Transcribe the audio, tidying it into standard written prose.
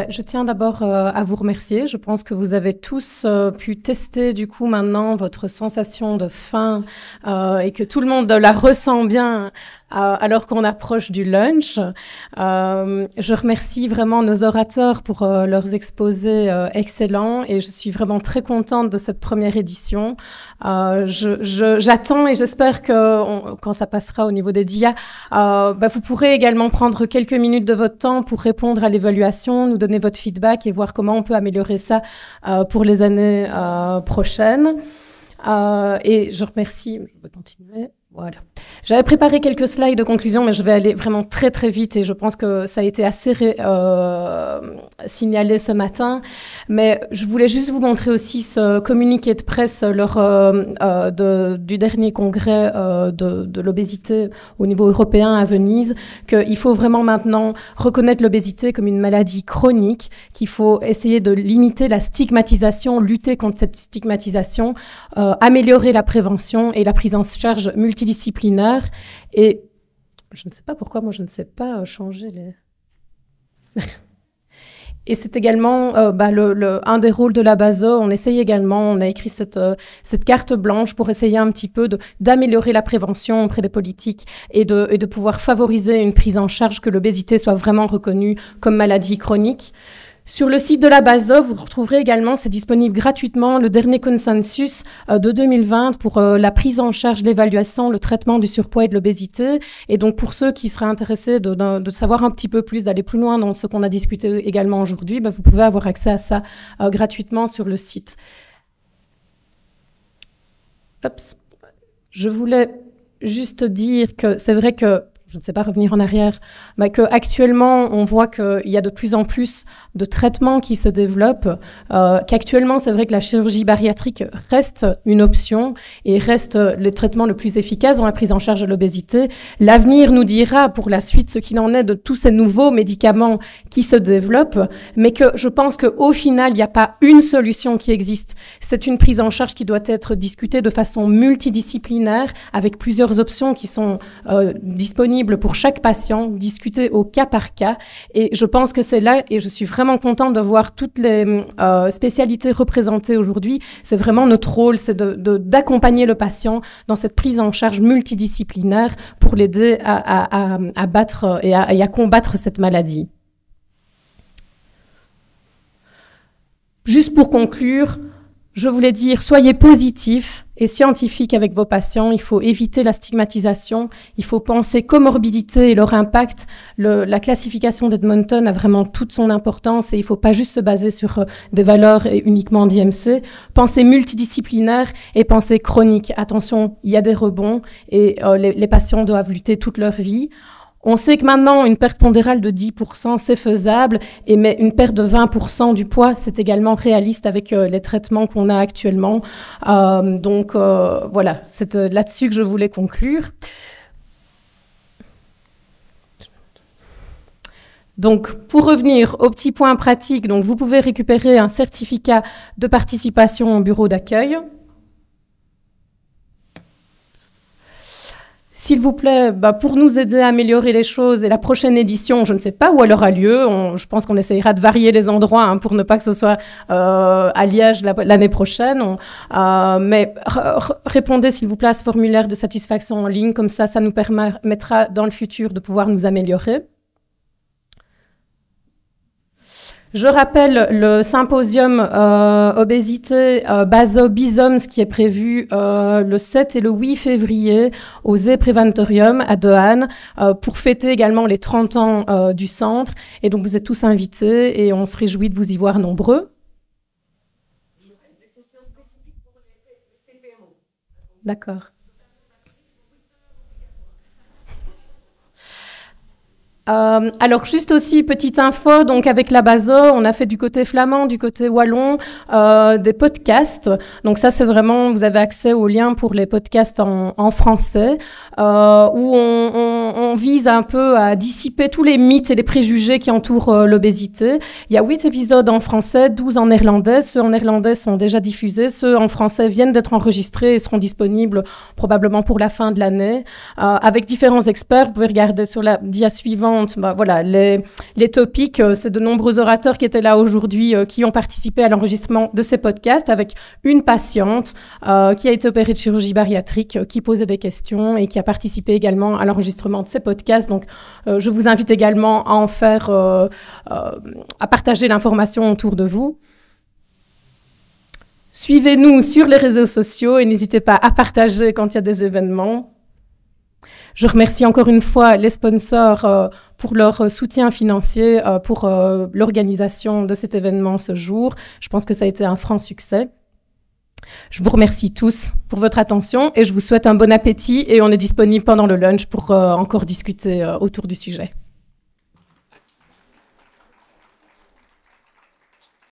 Je tiens d'abord à vous remercier. Je pense que vous avez tous pu tester du coup maintenant votre sensation de faim et que tout le monde la ressent bien alors qu'on approche du lunch. Je remercie vraiment nos orateurs pour leurs exposés excellents et je suis vraiment très contente de cette première édition. J'attends et j'espère que quand ça passera au niveau des DIA, vous pourrez également prendre quelques minutes de votre temps pour répondre à l'évaluation, nous donner votre feedback et voir comment on peut améliorer ça pour les années prochaines. Et je remercie, je vais continuer. Voilà. J'avais préparé quelques slides de conclusion, mais je vais aller vraiment très très vite et je pense que ça a été assez signalé ce matin. Mais je voulais juste vous montrer aussi ce communiqué de presse du dernier congrès de l'obésité au niveau européen à Venise, qu'il faut vraiment maintenant reconnaître l'obésité comme une maladie chronique, qu'il faut essayer de limiter la stigmatisation, lutter contre cette stigmatisation, améliorer la prévention et la prise en charge multidisciplinaire. Et je ne sais pas pourquoi, moi je ne sais pas changer les... Et c'est également un des rôles de la BASO. On essaye également, on a écrit cette carte blanche pour essayer un petit peu d'améliorer la prévention auprès des politiques et de pouvoir favoriser une prise en charge, que l'obésité soit vraiment reconnue comme maladie chronique. Sur le site de la BASO, vous retrouverez également, c'est disponible gratuitement, le dernier consensus de 2020 pour la prise en charge, l'évaluation, le traitement du surpoids et de l'obésité. Et donc, pour ceux qui seraient intéressés de savoir un petit peu plus, d'aller plus loin dans ce qu'on a discuté également aujourd'hui, vous pouvez avoir accès à ça gratuitement sur le site. Je voulais juste dire que c'est vrai que je ne sais pas revenir en arrière, mais qu'actuellement, on voit qu'il y a de plus en plus de traitements qui se développent, qu'actuellement, c'est vrai que la chirurgie bariatrique reste une option et reste le traitement le plus efficace dans la prise en charge de l'obésité. L'avenir nous dira pour la suite ce qu'il en est de tous ces nouveaux médicaments qui se développent, mais que je pense qu'au final, il n'y a pas une solution qui existe. C'est une prise en charge qui doit être discutée de façon multidisciplinaire, avec plusieurs options qui sont disponibles pour chaque patient, discuter au cas par cas. Et je pense que c'est là, et je suis vraiment contente de voir toutes les spécialités représentées aujourd'hui. C'est vraiment notre rôle, c'est d'accompagner le patient dans cette prise en charge multidisciplinaire pour l'aider à battre et à combattre cette maladie. Juste pour conclure, je voulais dire, soyez positifs et scientifiques avec vos patients. Il faut éviter la stigmatisation. Il faut penser comorbidité et leur impact. La classification d'Edmonton a vraiment toute son importance et il ne faut pas juste se baser sur des valeurs et uniquement d'IMC. Pensez multidisciplinaire et pensez chronique. Attention, il y a des rebonds et les patients doivent lutter toute leur vie. On sait que maintenant, une perte pondérale de 10%, c'est faisable, mais une perte de 20% du poids, c'est également réaliste avec les traitements qu'on a actuellement. Voilà, c'est là-dessus que je voulais conclure. Donc, pour revenir aux petits points pratiques, donc vous pouvez récupérer un certificat de participation au bureau d'accueil. S'il vous plaît, pour nous aider à améliorer les choses, et la prochaine édition, je ne sais pas où elle aura lieu, je pense qu'on essayera de varier les endroits pour ne pas que ce soit à Liège l'année prochaine. Mais répondez s'il vous plaît à ce formulaire de satisfaction en ligne, comme ça nous permettra dans le futur de pouvoir nous améliorer. Je rappelle le symposium obésité BASO BISOMS qui est prévu le 7 et le 8 février au Zee Preventorium à De Haene pour fêter également les 30 ans du centre. Et donc vous êtes tous invités et on se réjouit de vous y voir nombreux. D'accord. Alors juste aussi petite info, donc avec la BASO, on a fait du côté flamand, du côté wallon, des podcasts. Donc ça c'est vraiment, vous avez accès aux liens pour les podcasts en français, où on vise un peu à dissiper tous les mythes et les préjugés qui entourent l'obésité. Il y a 8 épisodes en français, 12 en néerlandais. Ceux en néerlandais sont déjà diffusés. Ceux en français viennent d'être enregistrés et seront disponibles probablement pour la fin de l'année. Avec différents experts, vous pouvez regarder sur la dia suivante. Voilà, les topics, c'est de nombreux orateurs qui étaient là aujourd'hui, qui ont participé à l'enregistrement de ces podcasts, avec une patiente qui a été opérée de chirurgie bariatrique, qui posait des questions et qui a participé également à l'enregistrement de ces podcasts. Donc, je vous invite également à en faire, à partager l'information autour de vous. Suivez-nous sur les réseaux sociaux et n'hésitez pas à partager quand il y a des événements. Je remercie encore une fois les sponsors pour leur soutien financier pour l'organisation de cet événement ce jour. Je pense que ça a été un franc succès. Je vous remercie tous pour votre attention et je vous souhaite un bon appétit et on est disponible pendant le lunch pour encore discuter autour du sujet.